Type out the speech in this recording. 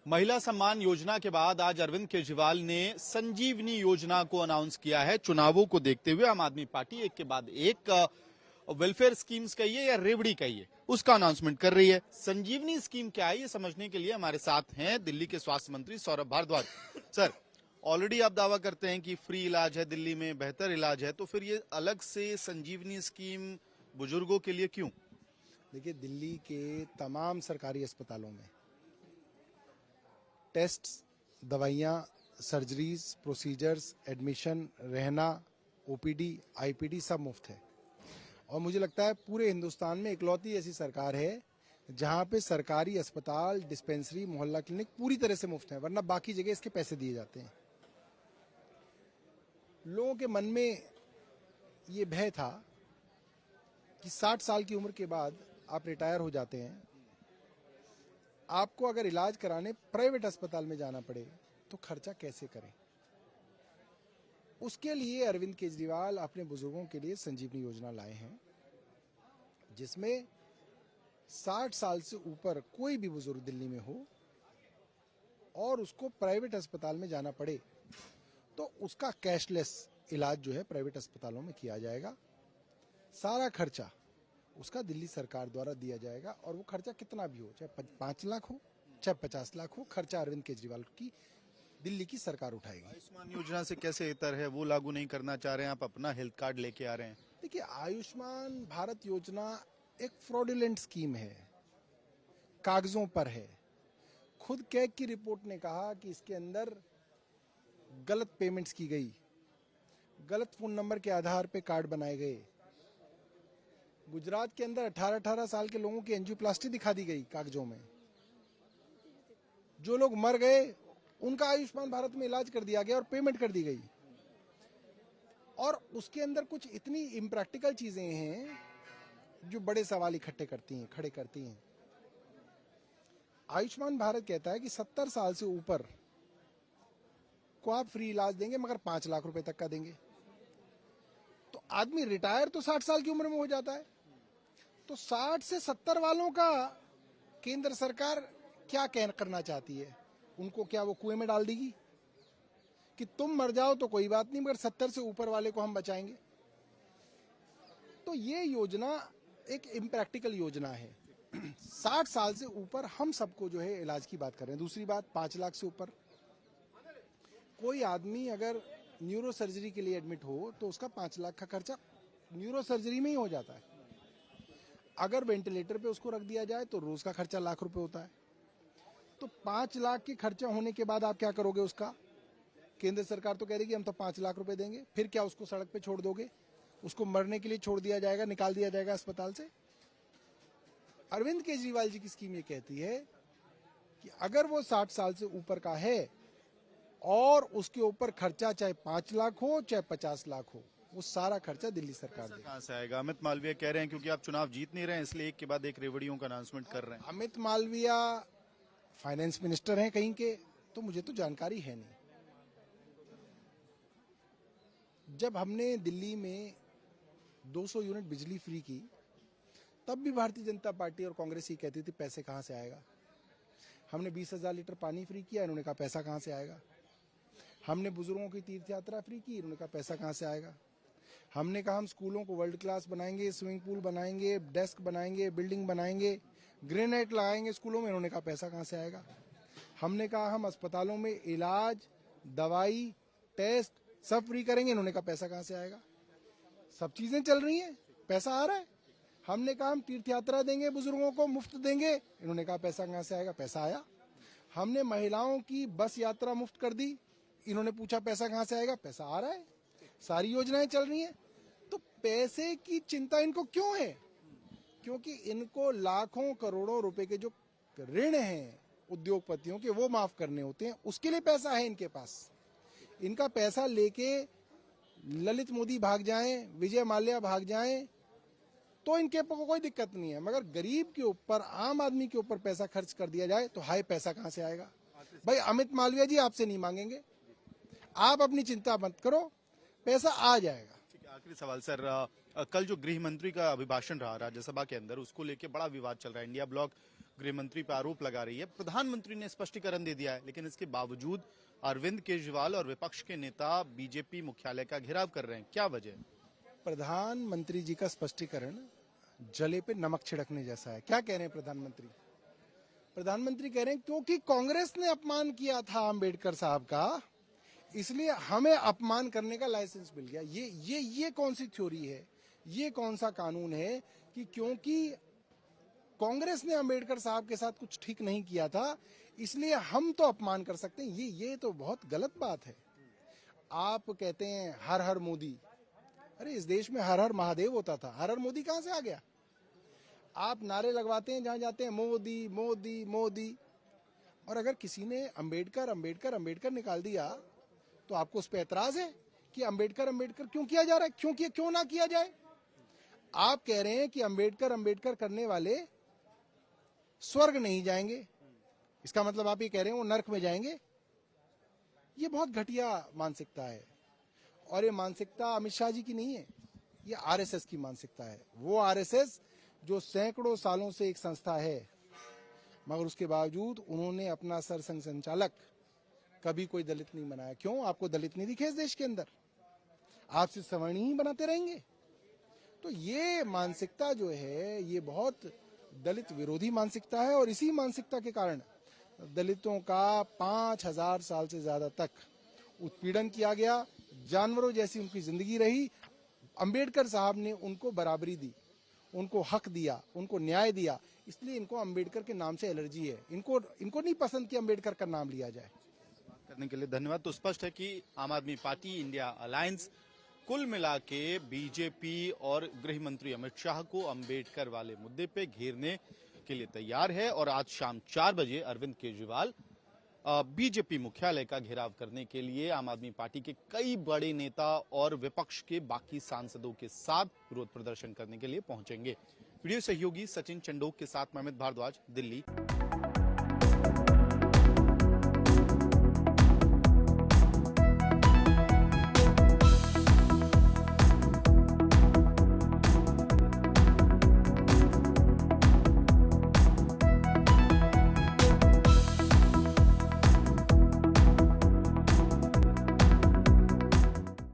महिला सम्मान योजना के बाद आज अरविंद केजरीवाल ने संजीवनी योजना को अनाउंस किया है। चुनावों को देखते हुए आम आदमी पार्टी एक के बाद एक वेलफेयर स्कीम्स कहिए या रेवड़ी कहिए उसका अनाउंसमेंट कर रही है। संजीवनी स्कीम क्या है ये समझने के लिए हमारे साथ हैं दिल्ली के स्वास्थ्य मंत्री सौरभ भारद्वाज। सर, ऑलरेडी आप दावा करते हैं कि फ्री इलाज है दिल्ली में, बेहतर इलाज है, तो फिर ये अलग से संजीवनी स्कीम बुजुर्गों के लिए क्यों? देखिए, दिल्ली के तमाम सरकारी अस्पतालों में टेस्ट, दवाइयाँ, सर्जरीज, प्रोसीजर्स, एडमिशन, रहना, ओपीडी, आईपीडी सब मुफ्त है। और मुझे लगता है पूरे हिंदुस्तान में इकलौती ऐसी सरकार है जहां पे सरकारी अस्पताल, डिस्पेंसरी, मोहल्ला क्लिनिक पूरी तरह से मुफ्त है, वरना बाकी जगह इसके पैसे दिए जाते हैं। लोगों के मन में ये भय था कि 60 साल की उम्र के बाद आप रिटायर हो जाते हैं, आपको अगर इलाज कराने प्राइवेट अस्पताल में जाना पड़े तो खर्चा कैसे करें। उसके लिए अरविंद केजरीवाल अपने बुजुर्गों के लिए संजीवनी योजना लाए हैं, जिसमें 60 साल से ऊपर कोई भी बुजुर्ग दिल्ली में हो और उसको प्राइवेट अस्पताल में जाना पड़े तो उसका कैशलेस इलाज जो है प्राइवेट अस्पतालों में किया जाएगा। सारा खर्चा उसका दिल्ली सरकार द्वारा दिया जाएगा, और वो खर्चा कितना भी हो, चाहे 5 लाख हो चाहे 50 लाख हो, खर्चा अरविंद केजरीवाल की दिल्ली की सरकार उठाएगी। आयुष्मान योजना से कैसे इतर है, वो लागू नहीं करना चाह रहे हैं, आप अपना हेल्थ कार्ड लेके आ रहे हैं। देखिए, आयुष्मान भारत योजना एक फ्रॉडुलेंट स्कीम है, कागजों पर है। खुद कैग की रिपोर्ट ने कहा कि इसके अंदर गलत पेमेंट्स की गई, गलत फोन नंबर के आधार पे कार्ड बनाए गए। गुजरात के अंदर 18-18 साल के लोगों की एंजियोप्लास्टी दिखा दी गई कागजों में। जो लोग मर गए उनका आयुष्मान भारत में इलाज कर दिया गया और पेमेंट कर दी गई। और उसके अंदर कुछ इतनी इम्प्रैक्टिकल चीजें हैं जो बड़े सवाल इकट्ठे करती हैं, खड़े करती हैं। आयुष्मान भारत कहता है कि 70 साल से ऊपर को आप फ्री इलाज देंगे, मगर 5 लाख रुपए तक का देंगे। तो आदमी रिटायर तो 60 साल की उम्र में हो जाता है, तो 60 से 70 वालों का केंद्र सरकार क्या करना चाहती है? उनको क्या वो कुएं में डाल देगी कि तुम मर जाओ तो कोई बात नहीं, मगर 70 से ऊपर वाले को हम बचाएंगे? तो ये योजना एक इम्प्रैक्टिकल योजना है। 60 साल से ऊपर हम सबको जो है इलाज की बात कर रहे हैं। दूसरी बात, 5 लाख से ऊपर कोई आदमी अगर न्यूरो सर्जरी के लिए एडमिट हो तो उसका 5 लाख का खर्चा न्यूरो सर्जरी में ही हो जाता है। अगर वेंटिलेटर पे उसको रख दिया जाए तो रोज का खर्चा लाख रुपए होता है। तो 5 लाख के खर्चा होने के बाद आप क्या करोगे उसका? केंद्र सरकार तो कह रही है कि हम तो 5 लाख रुपए देंगे, फिर क्या उसको सड़क पे छोड़ दोगे? उसको मरने के लिए छोड़ दिया जाएगा, निकाल दिया जाएगा अस्पताल से? अरविंद केजरीवाल जी की स्कीम ये कहती है कि अगर वो 60 साल से ऊपर का है और उसके ऊपर खर्चा चाहे 5 लाख हो चाहे 50 लाख हो, वो सारा खर्चा दिल्ली सरकार देगी। कहां से आएगा? अमित मालवीय कह रहे हैं क्योंकि आप चुनाव जीत नहीं रहे हैं इसलिए एक के बाद एक रेवड़ियों का अनाउंसमेंट कर रहे हैं। अमित मालवीय फाइनेंस मिनिस्टर हैं कहीं के, तो मुझे तो जानकारी है नहीं। जब हमने दिल्ली में 200 यूनिट बिजली फ्री की, तब भी भारतीय जनता पार्टी और कांग्रेस ही कहती थी पैसे कहां से आएगा। हमने 20,000 लीटर पानी फ्री किया, इन्होंने कहा पैसा कहां से आएगा। हमने बुजुर्गों की तीर्थ यात्रा फ्री की, इन्होंने कहा पैसा कहां से आएगा। हमने कहा हम स्कूलों को वर्ल्ड क्लास बनाएंगे, स्विमिंग पूल बनाएंगे, डेस्क बनाएंगे, बिल्डिंग बनाएंगे, ग्रेनाइट लगाएंगे स्कूलों में, इन्होंने कहा पैसा कहां से आएगा। हमने कहा हम अस्पतालों में इलाज, दवाई, टेस्ट सब फ्री करेंगे, इन्होंने कहा पैसा कहां से आएगा। सब चीजें चल रही हैं, पैसा आ रहा है। हमने कहा हम तीर्थ यात्रा देंगे, बुजुर्गों को मुफ्त देंगे, इन्होंने कहा पैसा कहां से आएगा, पैसा आया। हमने महिलाओं की बस यात्रा मुफ्त कर दी, इन्होंने पूछा पैसा कहां से आएगा, पैसा आ रहा है। सारी योजनाएं चल रही हैं। तो पैसे की चिंता इनको क्यों है? क्योंकि इनको लाखों करोड़ों रुपए के जो ऋण हैं उद्योगपतियों के, वो माफ करने होते हैं, उसके लिए पैसा है इनके पास। इनका पैसा लेके ललित मोदी भाग जाएं, विजय माल्या भाग जाएं, तो इनके कोई दिक्कत नहीं है, मगर गरीब के ऊपर, आम आदमी के ऊपर पैसा खर्च कर दिया जाए तो हाय पैसा कहां से आएगा। भाई अमित मालवीय जी आपसे नहीं मांगेंगे, आप अपनी चिंता मत करो, पैसा आ जाएगा। ठीक है, आखिरी सवाल सर, कल जो गृह मंत्री का अभिभाषण रहा राज्यसभा के अंदर, उसको लेके बड़ा विवाद चल रहा है। इंडिया ब्लॉक गृह मंत्री पर आरोप लगा रही है। प्रधानमंत्री ने स्पष्टीकरण दे दिया है, लेकिन इसके बावजूद अरविंद केजरीवाल और विपक्ष के नेता बीजेपी मुख्यालय का घेराव कर रहे हैं। क्या वजह? प्रधानमंत्री जी का स्पष्टीकरण जले पे नमक छिड़कने जैसा है। क्या कह रहे हैं प्रधानमंत्री? प्रधानमंत्री कह रहे हैं क्योंकि कांग्रेस ने अपमान किया था अंबेडकर साहब का, इसलिए हमें अपमान करने का लाइसेंस मिल गया। ये कौन सी थ्योरी है? ये कौन सा कानून है कि क्योंकि कांग्रेस ने अंबेडकर साहब के साथ कुछ ठीक नहीं किया था, इसलिए हम तो अपमान कर सकते हैं? ये तो बहुत गलत बात है। आप कहते हैं हर हर मोदी। अरे इस देश में हर हर महादेव होता था, हर हर मोदी कहां से आ गया? आप नारे लगवाते हैं जहां जाते हैं, मोदी मोदी मोदी। और अगर किसी ने अंबेडकर अंबेडकर अंबेडकर निकाल दिया तो आपको उस पर एतराज है कि अंबेडकर अंबेडकर क्यों किया जा रहा है? क्यों ना किया जाए? आप कह रहे हैं कि अंबेडकर अंबेडकर करने वाले स्वर्ग नहीं जाएंगे, इसका मतलब आप ये कह रहे हैं वो नरक में जाएंगे। ये बहुत घटिया मानसिकता है, और ये मानसिकता अमित शाह जी की नहीं है, ये आरएसएस की मानसिकता है। वो आरएसएस जो सैकड़ों सालों से एक संस्था है, मगर उसके बावजूद उन्होंने अपना सरसंघ संचालक कभी कोई दलित नहीं बनाया। क्यों? आपको दलित नहीं दिखे इस देश के अंदर? आप सिर्फ सवर्णी ही बनाते रहेंगे? तो ये मानसिकता जो है ये बहुत दलित विरोधी मानसिकता है, और इसी मानसिकता के कारण दलितों का 5000 साल से ज्यादा तक उत्पीड़न किया गया, जानवरों जैसी उनकी जिंदगी रही। अंबेडकर साहब ने उनको बराबरी दी, उनको हक दिया, उनको न्याय दिया, इसलिए इनको अंबेडकर के नाम से एलर्जी है। इनको नहीं पसंद कि अंबेडकर का नाम लिया जाए। करने के लिए धन्यवाद। तो स्पष्ट है कि आम आदमी पार्टी इंडिया अलायंस कुल मिला के बीजेपी और गृह मंत्री अमित शाह को अंबेडकर वाले मुद्दे पे घेरने के लिए तैयार है, और आज शाम 4 बजे अरविंद केजरीवाल बीजेपी मुख्यालय का घेराव करने के लिए आम आदमी पार्टी के कई बड़े नेता और विपक्ष के बाकी सांसदों के साथ विरोध प्रदर्शन करने के लिए पहुंचेंगे। वीडियो सहयोगी सचिन चंडोक के साथ मैं अमित भारद्वाज, दिल्ली।